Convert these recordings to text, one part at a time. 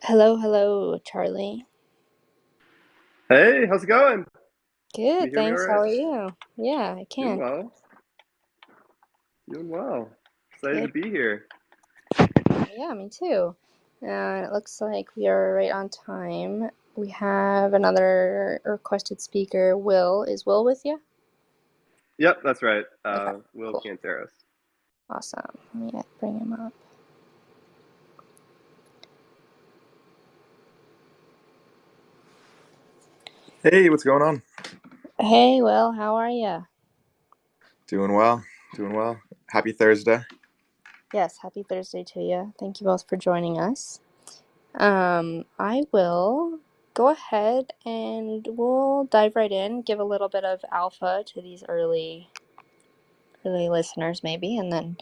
Hello, hello, Charlie. Hey, how's it going? Can you Good, hear me all thanks. How right? are you? Yeah, I Doing can. well. Doing well. Excited to Good. be here. Yeah, me too. It looks like we are right on time. We have another requested speaker, Will. Is Will with you? Yep, that's right. Okay, Will cool. Canteros. Awesome. Let me bring him up. Hey, what's going on? Hey, Will, how are you? Doing well, doing well. Happy Thursday. Yes, happy Thursday to you. Thank you both for joining us. I will go ahead and we'll dive right in, give a little bit of alpha to these early listeners maybe, and then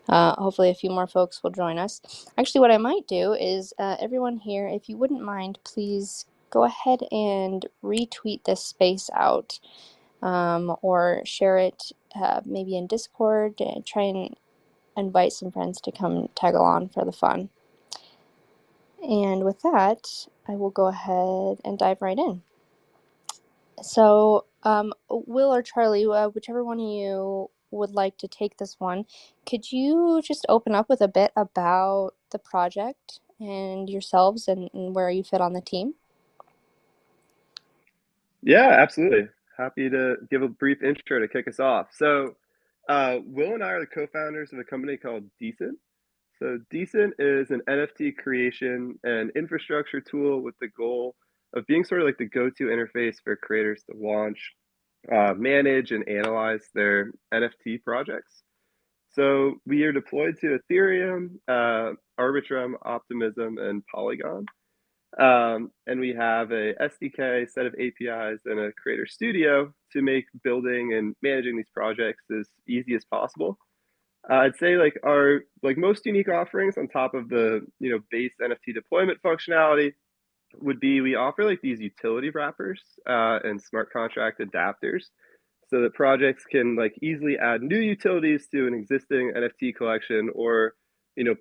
hopefully a few more folks will join us. Actually, what I might do is everyone here, if you wouldn't mind, please go ahead and retweet this space out, or share it maybe in Discord. Try and invite some friends to come tag along for the fun. And with that, I will go ahead and dive right in. So, Will or Charlie, whichever one of you would like to take this one, could you just open up with a bit about the project and yourselves and where you fit on the team? Yeah, absolutely. Happy to give a brief intro to kick us off. Will and I are the co-founders of a company called Decent. So, Decent is an NFT creation and infrastructure tool with the goal of being sort of like the go-to interface for creators to launch, manage, and analyze their NFT projects. So we are deployed to Ethereum, Arbitrum, Optimism, and Polygon. And we have a SDK, set of APIs, and a creator studio to make building and managing these projects as easy as possible. I'd say like our like most unique offerings on top of the base NFT deployment functionality would be we offer like these utility wrappers and smart contract adapters so that projects can like easily add new utilities to an existing NFT collection or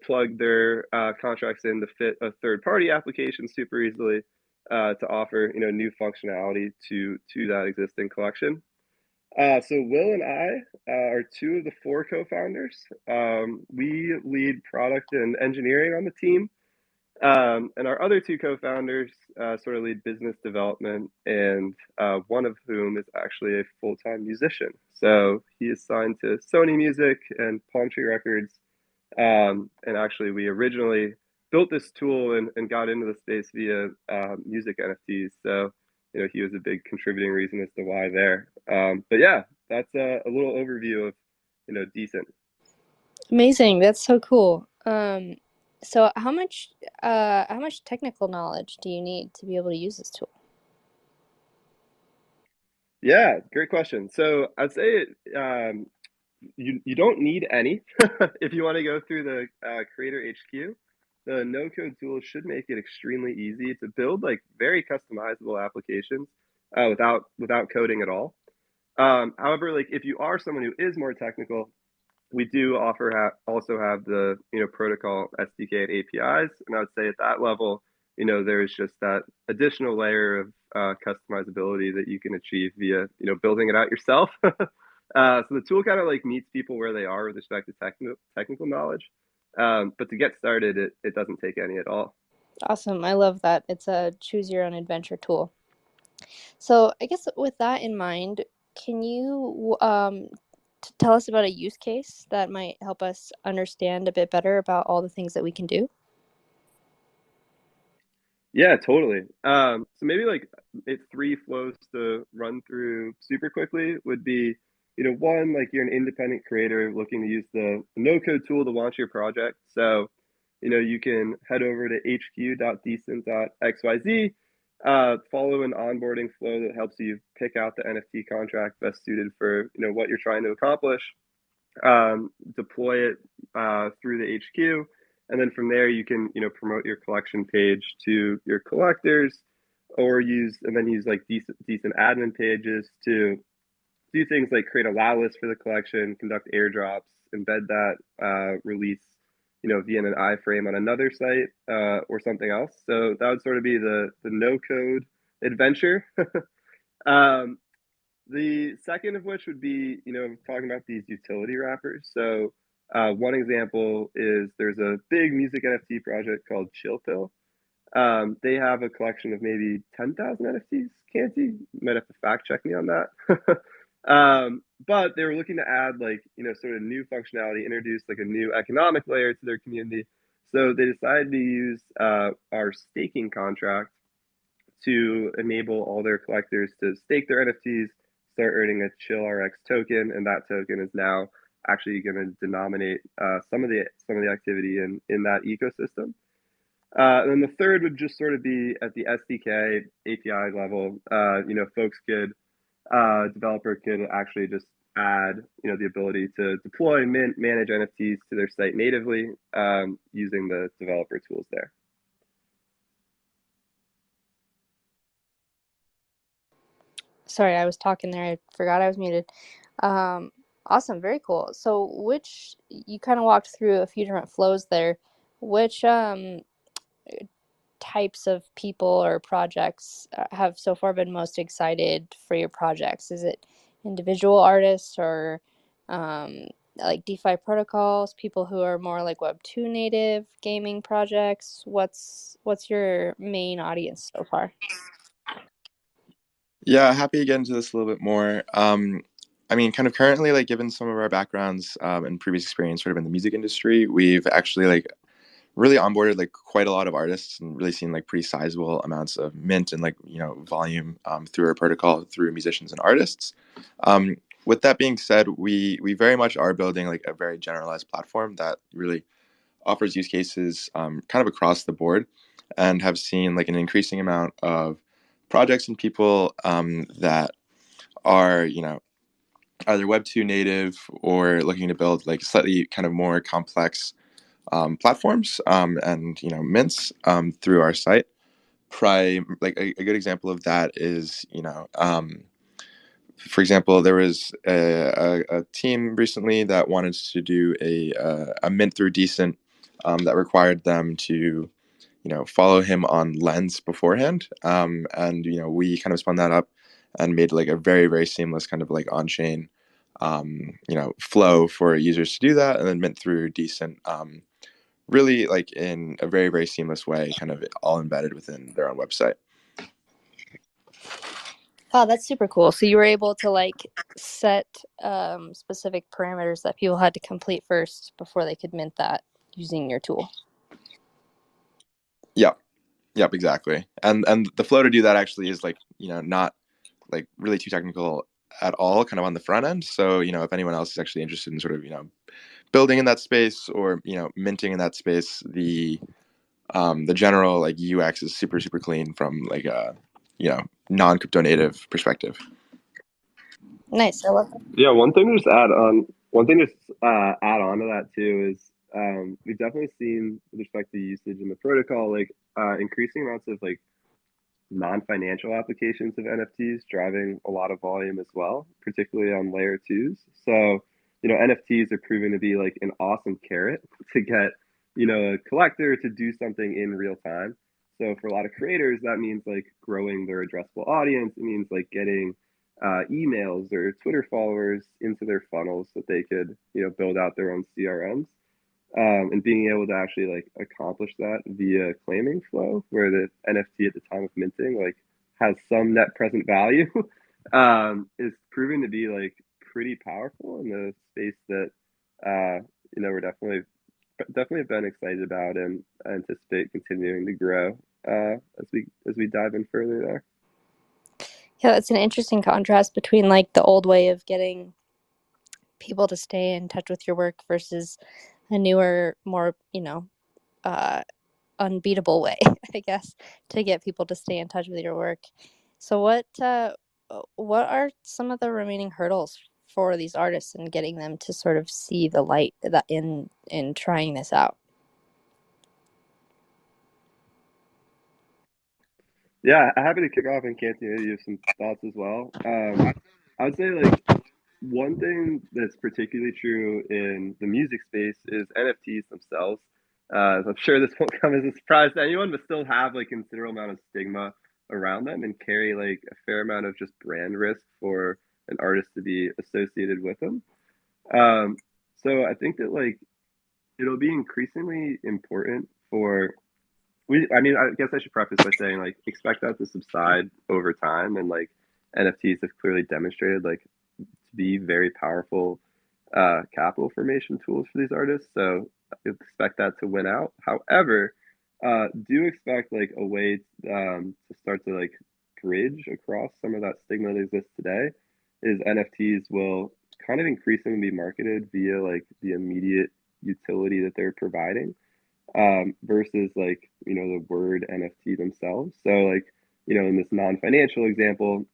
plug their contracts in to fit a third party application super easily to offer new functionality to that existing collection. So Will and I are two of the four co-founders. We lead product and engineering on the team, and our other two co-founders sort of lead business development, and one of whom is actually a full-time musician. So he is signed to Sony Music and Palm Tree Records. And actually, we originally built this tool and got into the space via music NFTs. So, he was a big contributing reason as to why there. But yeah, that's a little overview of, Decent. Amazing. That's so cool. So how much technical knowledge do you need to be able to use this tool? Yeah, great question. So I'd say you don't need any if you want to go through the Creator HQ. The no code tool should make it extremely easy to build like very customizable applications without coding at all. However, like if you are someone who is more technical, we do also have the protocol SDK and APIs, and I would say at that level, there's just that additional layer of customizability that you can achieve via building it out yourself. So the tool kind of like meets people where they are with respect to technical knowledge, but to get started, it doesn't take any at all. Awesome. I love that. It's a choose your own adventure tool. So I guess with that in mind, can you tell us about a use case that might help us understand a bit better about all the things that we can do? Yeah, totally. So maybe like three flows to run through super quickly would be, one, like you're an independent creator looking to use the no code tool to launch your project. So, you can head over to hq.decent.xyz, follow an onboarding flow that helps you pick out the NFT contract best suited for, what you're trying to accomplish, deploy it through the HQ, and then from there you can promote your collection page to your collectors, or use like decent admin pages to do things like create a allow list for the collection, conduct airdrops, embed that release via an iframe on another site or something else. So that would sort of be the no code adventure. um, the second of which would be, talking about these utility wrappers. So one example is there's a big music NFT project called Chill Pill. They have a collection of maybe 10,000 NFTs. Canty, you might have to fact check me on that. But they were looking to add like, sort of new functionality, introduce like a new economic layer to their community. So they decided to use our staking contract to enable all their collectors to stake their NFTs, start earning a Chill RX token, and that token is now actually going to denominate some of the activity in that ecosystem. And then the third would just sort of be at the SDK API level. Folks could developer could actually just add, the ability to deploy and manage NFTs to their site natively using the developer tools there. Sorry, I was talking there. I forgot I was muted. Awesome, very cool. So, which you kind of walked through a few different flows there. Which types of people or projects have so far been most excited for your projects? Is it individual artists or like DeFi protocols, people who are more like Web2 native gaming projects? What's your main audience so far? Yeah, happy to get into this a little bit more. I mean, kind of currently, like, given some of our backgrounds and previous experience sort of in the music industry, we've actually like really onboarded like quite a lot of artists and really seen like pretty sizable amounts of mint and like volume through our protocol through musicians and artists. With that being said, we very much are building like a very generalized platform that really offers use cases kind of across the board, and have seen like an increasing amount of projects and people that are either Web2 native or looking to build like slightly kind of more complex platforms and mints through our site. Like a good example of that is for example, there was a team recently that wanted to do a mint through Decent that required them to follow him on Lens beforehand, and we kind of spun that up and made like a very very seamless kind of like on chain flow for users to do that, and then mint through Decent. Really like in a very very seamless way, kind of all embedded within their own website. Oh, that's super cool. So you were able to like set specific parameters that people had to complete first before they could mint that using your tool. Yep, exactly. And the flow to do that actually is like not like really too technical at all, kind of on the front end. So if anyone else is actually interested in sort of building in that space or minting in that space, the general like UX is super super clean from like a non crypto native perspective. Nice, I love that. Yeah, one thing to add on to that too is we've definitely seen with respect to usage in the protocol, like increasing amounts of like non-financial applications of NFTs driving a lot of volume as well, particularly on layer twos. So, NFTs are proving to be like an awesome carrot to get, a collector to do something in real time. So for a lot of creators, that means like growing their addressable audience. It means like getting emails or Twitter followers into their funnels so that they could, build out their own CRMs and being able to actually like accomplish that via claiming flow, where the NFT at the time of minting like has some net present value, is proving to be like pretty powerful in the space that we're definitely been excited about and anticipate continuing to grow as we dive in further there. Yeah, that's an interesting contrast between like the old way of getting people to stay in touch with your work versus a newer, more, uh, unbeatable way, I guess, to get people to stay in touch with your work. So what are some of the remaining hurdles for these artists and getting them to sort of see the light that in trying this out? Yeah, happy to kick off and Canty, you have some thoughts as well. I would say like one thing that's particularly true in the music space is NFTs themselves. So I'm sure this won't come as a surprise to anyone, but still have like considerable amount of stigma around them and carry like a fair amount of just brand risk for an artist to be associated with them. Um, so I think that like it'll be increasingly important for I mean, I guess I should preface by saying like expect that to subside over time, and like NFTs have clearly demonstrated like to be very powerful capital formation tools for these artists. So I expect that to win out. However, do expect like a way to start to like bridge across some of that stigma that exists today. Is NFTs will kind of increasingly be marketed via like the immediate utility that they're providing versus like the word NFT themselves. So like in this non-financial example,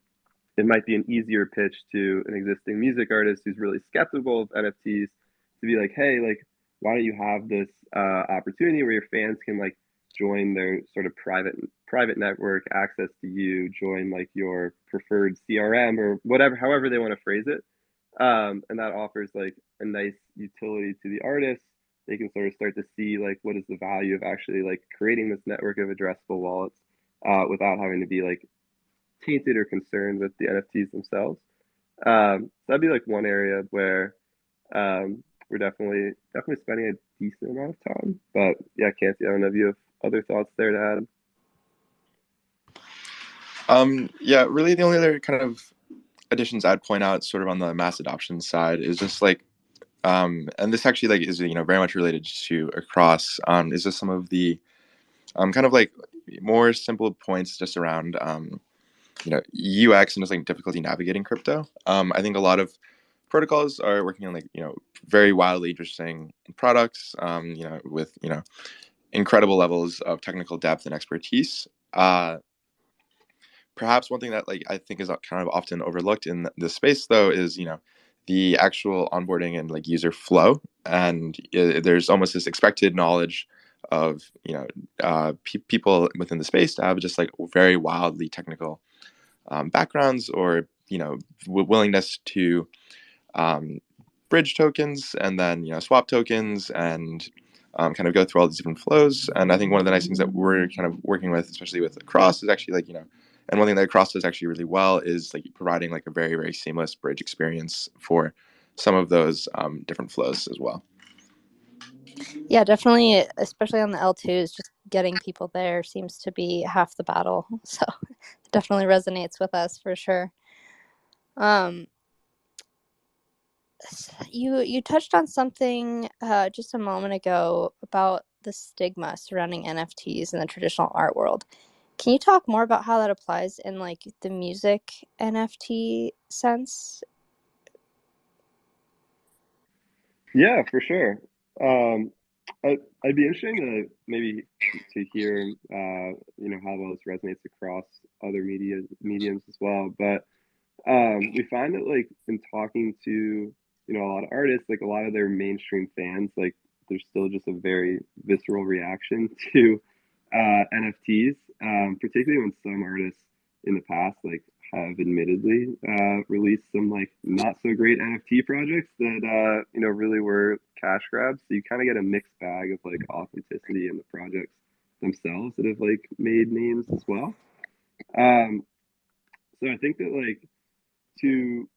it might be an easier pitch to an existing music artist who's really skeptical of NFTs to be like, hey, like why don't you have this opportunity where your fans can like join their sort of private network, access to you, join like your preferred CRM or whatever, however they want to phrase it, and that offers like a nice utility to the artist. They can sort of start to see like what is the value of actually like creating this network of addressable wallets without having to be like tainted or concerned with the NFTs themselves. So that'd be like one area where we're definitely spending a decent amount of time. But yeah, Canty, I don't know if you have other thoughts there to add. Yeah, really the only other kind of additions I'd point out sort of on the mass adoption side is just like and this actually like is very much related to across is just some of the kind of like more simple points just around UX and just like difficulty navigating crypto. I think a lot of protocols are working on like very wildly interesting products with incredible levels of technical depth and expertise. Perhaps one thing that like I think is kind of often overlooked in this space though is the actual onboarding and like user flow, and there's almost this expected knowledge of people within the space to have just like very wildly technical backgrounds or willingness to um, bridge tokens and then swap tokens and kind of go through all these different flows. And I think one of the nice things that we're kind of working with, especially with Cross, is actually like and one thing that Cross does actually really well is like providing like a very very seamless bridge experience for some of those different flows as well. Yeah, definitely, especially on the L2s, just getting people there seems to be half the battle. So it definitely resonates with us for sure. Um, you touched on something just a moment ago about the stigma surrounding NFTs in the traditional art world. Can you talk more about how that applies in like the music NFT sense? Yeah, for sure. Um, I'd be interested to maybe to hear how well this resonates across other mediums as well. But we find that like in talking to a lot of artists, like a lot of their mainstream fans, like there's still just a very visceral reaction to NFTs, particularly when some artists in the past like have admittedly released some like not so great NFT projects that really were cash grabs. So you kind of get a mixed bag of like authenticity in the projects themselves that have like made names as well. Um, so I think that like to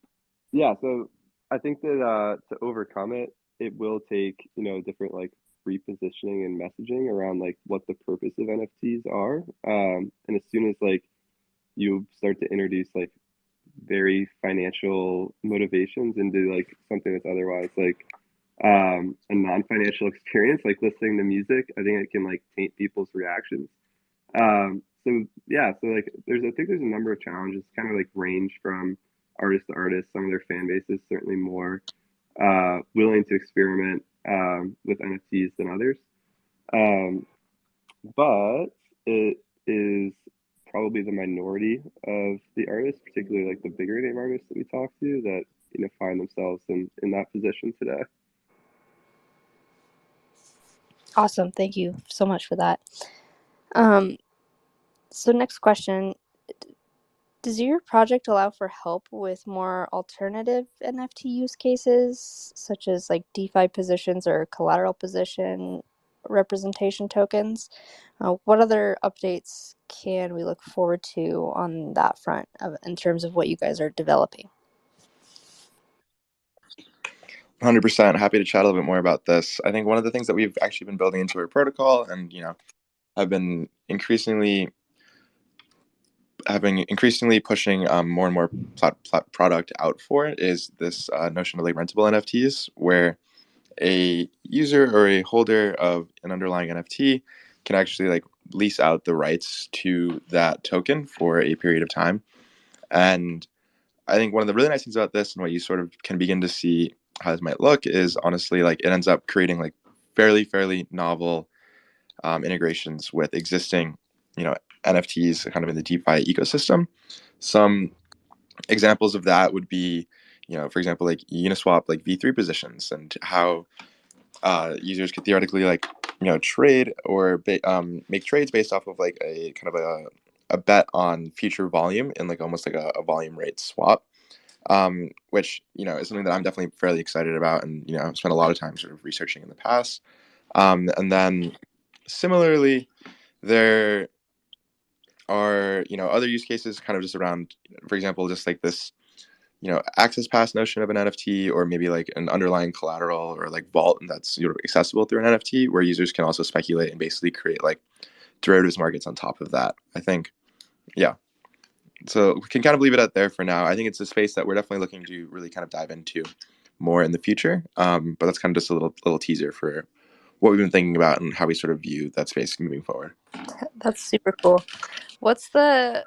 yeah, so I think that to overcome it, it will take different like repositioning and messaging around like what the purpose of NFTs are. And as soon as like you start to introduce like very financial motivations into like something that's otherwise like a non-financial experience, like listening to music, I think it can like taint people's reactions. So yeah, so like I think there's a number of challenges, kind of like range from artist to artist. Some of their fan bases certainly more willing to experiment with NFTs than others. Um, but it is probably the minority of the artists, particularly like the bigger name artists that we talk to, that find themselves in that position today. Awesome. Thank you so much for that. So next question, does your project allow for help with more alternative NFT use cases, such as like DeFi positions or collateral position? representation tokens. What other updates can we look forward to on that front in terms of what you guys are developing? 100% happy to chat a little bit more about this. I think one of the things that we've actually been building into our protocol and, have been increasingly pushing more and more product out for it is this notion of like rentable NFTs, where a user or a holder of an underlying NFT can actually like lease out the rights to that token for a period of time. And I think one of the really nice things about this and what you sort of can begin to see how this might look is honestly like it ends up creating like fairly novel integrations with existing, NFTs kind of in the DeFi ecosystem. Some examples of that would be, for example, like Uniswap, like V3 positions, and how users could theoretically like, trade or make trades based off of like a kind of a bet on future volume in like almost like a volume rate swap. Which is something that I'm definitely fairly excited about, and I've spent a lot of time sort of researching in the past. And then similarly, there are other use cases kind of just around, for example, just like this access pass notion of an NFT, or maybe like an underlying collateral or like vault that's accessible through an NFT, where users can also speculate and basically create like derivatives markets on top of that. I think, yeah. So we can kind of leave it at there for now. I think it's a space that we're definitely looking to really kind of dive into more in the future. But that's kind of just a little teaser for what we've been thinking about and how we sort of view that space moving forward. That's super cool. What's the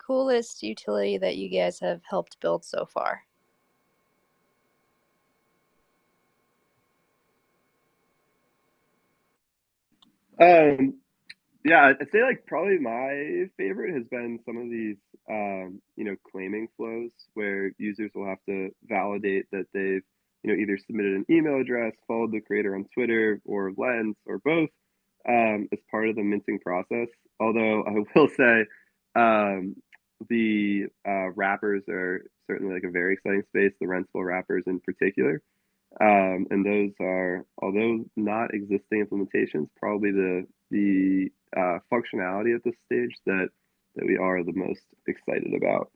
coolest utility that you guys have helped build so far? Um, yeah, I'd say like probably my favorite has been some of these, claiming flows where users will have to validate that they've, either submitted an email address, followed the creator on Twitter or Lens or both, as part of the minting process. Although I will say, um, the wrappers are certainly like a very exciting space, the rentable wrappers in particular. And those are, although not existing implementations, probably the functionality at this stage that we are the most excited about.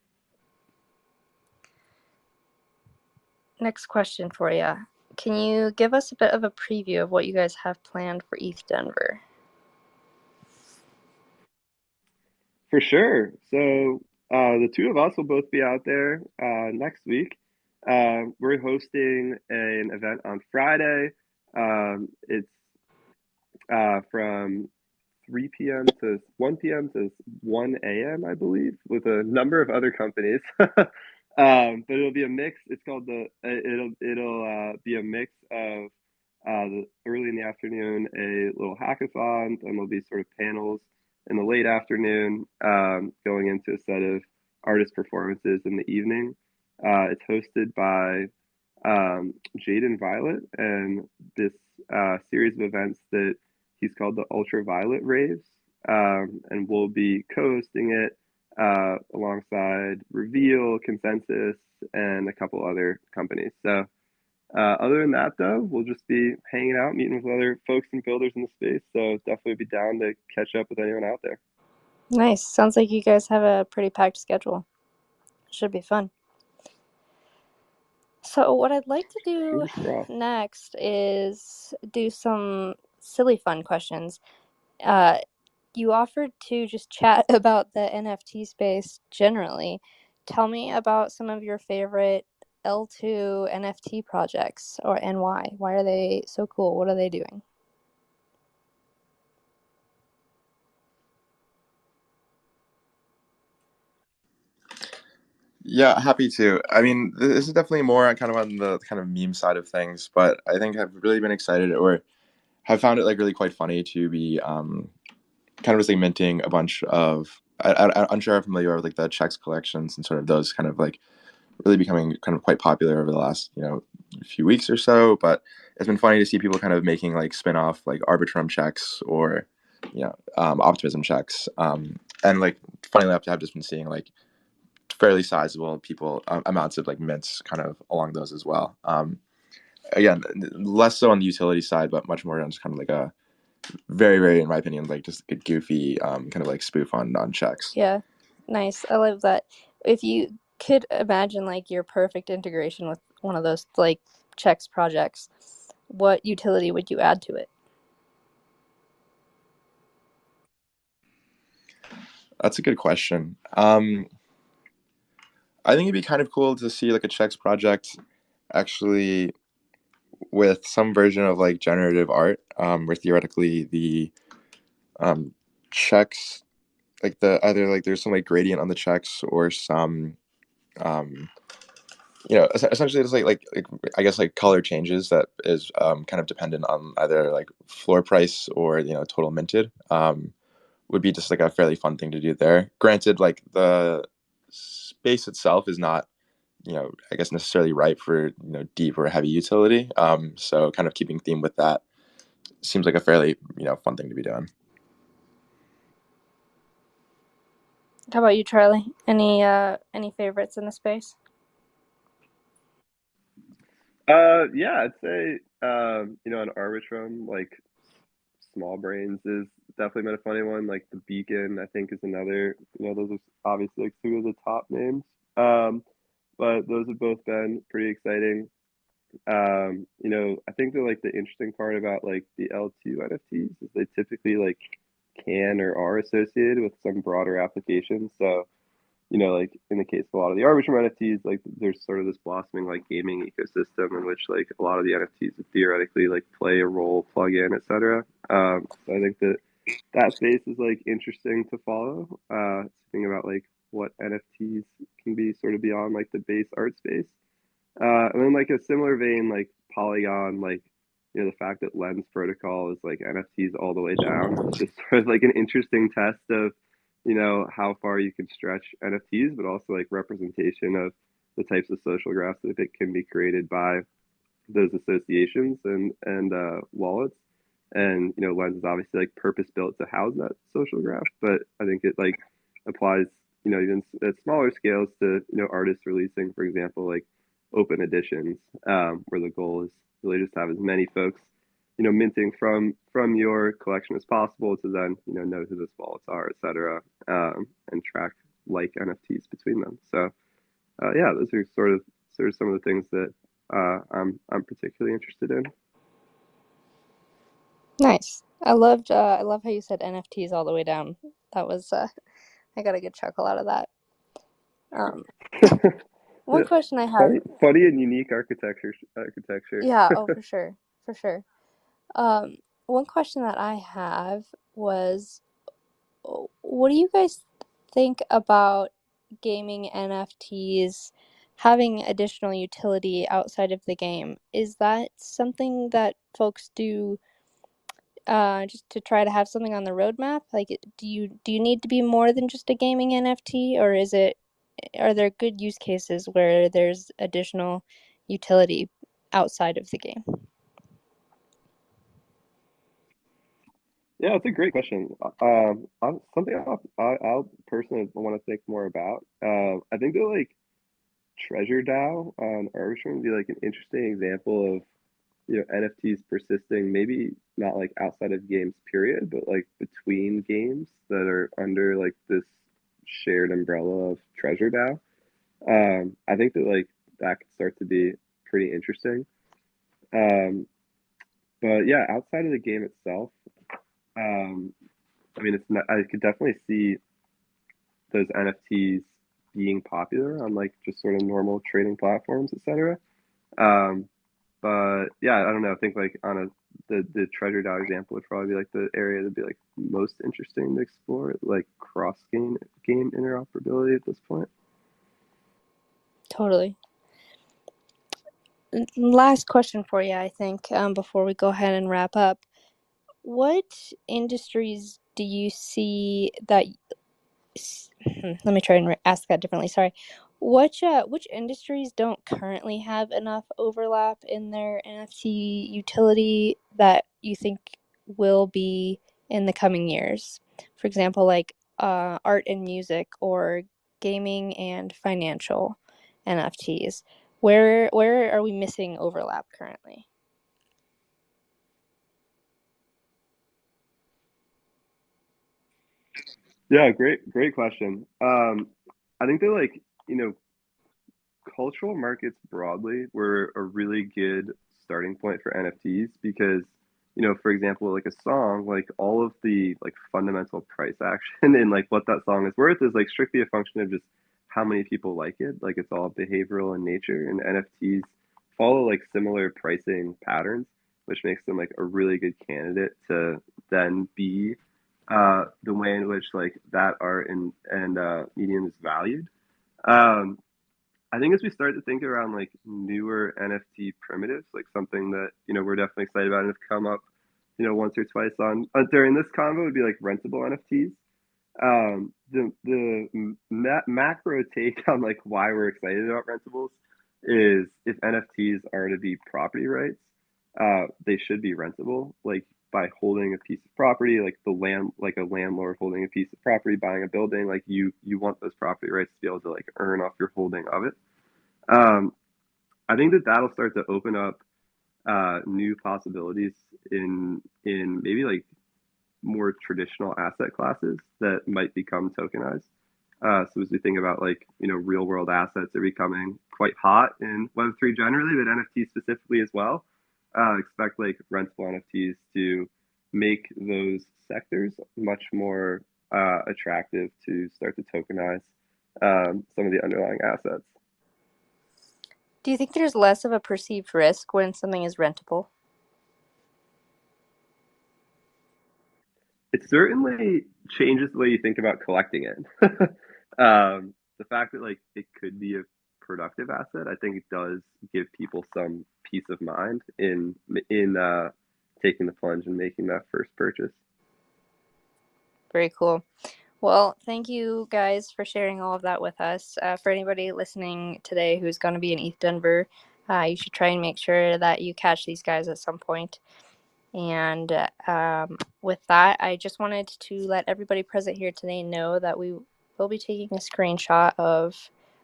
Next question for you. Can you give us a bit of a preview of what you guys have planned for ETHDenver? For sure. So the two of us will both be out there next week. We're hosting an event on Friday. It's from 3 p.m. to 1 p.m. to 1 a.m., I believe, with a number of other companies. But it'll be a mix. It's called it'll be a mix of early in the afternoon, a little hackathon, and there'll be sort of panels in the late afternoon, going into a set of artist performances in the evening. It's hosted by Jade and Violet, and this series of events that he's called the Ultraviolet Raves, and we'll be co-hosting it alongside Reveal, Consensus, and a couple other companies. So other than that, though, we'll just be hanging out, meeting with other folks and builders in the space. So definitely be down to catch up with anyone out there. Nice. Sounds like you guys have a pretty packed schedule. Should be fun. So what I'd like to do next is do some silly fun questions. You offered to just chat about the NFT space generally. Tell me about some of your favorite L2 NFT projects, and why. Why are they so cool? What are they doing? Yeah, happy to. I mean, this is definitely more kind of on the kind of meme side of things, but I think I've really been excited, or have found it like really quite funny to be kind of just like minting a bunch of. I'm sure I'm familiar with like the checks collections and sort of those kind of like really becoming kind of quite popular over the last few weeks or so. But it's been funny to see people kind of making like spin-off like Arbitrum checks, or optimism checks, and like funny enough, I've just been seeing like fairly sizable people amounts of like mints kind of along those as well. Again, less so on the utility side, but much more on just kind of like very, very, in my opinion, like just a goofy kind of like spoof on checks. Yeah, nice. I love that. If you could imagine like your perfect integration with one of those like checks projects, what utility would you add to it? That's a good question. I think it'd be kind of cool to see like a checks project actually with some version of like generative art, where theoretically the um, checks, like the either like there's some like gradient on the checks or some um, essentially it's like I guess like color changes that is kind of dependent on either like floor price or total minted. Would be just like a fairly fun thing to do there. Granted, like the space itself is not I guess necessarily ripe for deep or heavy utility. So kind of keeping theme with that seems like a fairly fun thing to be doing. How about you, Charlie? Any favorites in the space? Yeah, I'd say an Arbitrum like Small Brains is definitely been a funny one. Like the Beacon, I think is another. Those are obviously like two of the top names. Um, but those have both been pretty exciting. I think that like the interesting part about like the L2 NFTs is they typically like can or are associated with some broader applications. So like in the case of a lot of the Arbitrum NFTs, like there's sort of this blossoming like gaming ecosystem in which like a lot of the NFTs would theoretically like play a role, plug in, etc. So I think that that space is like interesting to follow. Thinking about like what NFTs can be sort of beyond like the base art space. And then like a similar vein, like Polygon, like the fact that Lens Protocol is like NFTs all the way down is just sort of like an interesting test of how far you can stretch NFTs, but also like representation of the types of social graphs that can be created by those associations and wallets. And Lens is obviously like purpose built to house that social graph, but I think it like applies even at smaller scales to artists releasing, for example, like open editions, where the goal is really just to have as many folks minting from your collection as possible to then know who those wallets are, etc., and track like NFTs between them. So yeah, those are sort of some of the things that I'm particularly interested in. Nice. I love how you said NFTs all the way down. That was I got a good chuckle out of that. Um, one Yeah, question I have, funny and unique architecture. yeah, oh for sure, for sure. Um, one question that I have was, what do you guys think about gaming NFTs having additional utility outside of the game? Is that something that folks do just to try to have something on the roadmap? Like, do you need to be more than just a gaming NFT, or are there good use cases where there's additional utility outside of the game? Yeah, it's a great question. Something I'll personally want to think more about. I think that like Treasure DAO on Arbitrum would be like an interesting example of NFTs persisting, maybe not like outside of games, period, but like between games that are under like this shared umbrella of Treasure DAO. I think that like that could start to be pretty interesting. Um, but yeah, outside of the game itself, um, I mean, it's not, I could definitely see those NFTs being popular on like just sort of normal trading platforms, etc. Um, but yeah, I don't know. I think like on the Treasure DAO example would probably be like the area that'd be like most interesting to explore, like cross game interoperability at this point. Totally. Last question for you, I think, before we go ahead and wrap up. What industries do you see that let me try and ask that differently. Sorry. Which industries don't currently have enough overlap in their NFT utility that you think will be in the coming years? For example, like art and music or gaming and financial NFTs. Where are we missing overlap currently? Yeah, great question. I think that like, you know, cultural markets broadly were a really good starting point for NFTs because, for example, like a song, like all of the like fundamental price action and like what that song is worth is like strictly a function of just how many people like it. Like it's all behavioral in nature, and NFTs follow like similar pricing patterns, which makes them like a really good candidate to then be the way in which like that art and medium is valued. Um, I think as we start to think around like newer NFT primitives, like something that we're definitely excited about and have come up, once or twice on during this convo would be like rentable NFTs. The macro take on like why we're excited about rentables is if NFTs are to be property rights, they should be rentable. Like by holding a piece of property, like the land, like a landlord holding a piece of property, buying a building, like you want those property rights to be able to like earn off your holding of it. Um, I think that that'll start to open up new possibilities in maybe like more traditional asset classes that might become tokenized. So as we think about like real world assets are becoming quite hot in Web3 generally, but NFTs specifically as well. Expect like rentable NFTs to make those sectors much more attractive to start to tokenize some of the underlying assets. Do you think there's less of a perceived risk when something is rentable? It certainly changes the way you think about collecting it. The fact that like it could be a productive asset, I think it does give people some peace of mind in taking the plunge and making that first purchase. Very cool. Well, thank you guys for sharing all of that with us. For anybody listening today who's going to be in ETHDenver, you should try and make sure that you catch these guys at some point. And with that, I just wanted to let everybody present here today know that we will be taking a screenshot of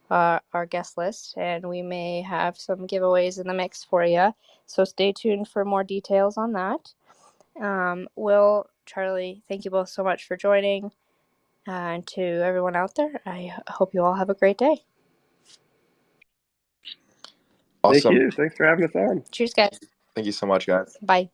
our guest list, and we may have some giveaways in the mix for you. So stay tuned for more details on that. Will, Charlie, thank you both so much for joining. And to everyone out there, I hope you all have a great day. Thank Awesome. you. Thanks for having us on. Cheers, guys. Thank you so much, guys. Bye.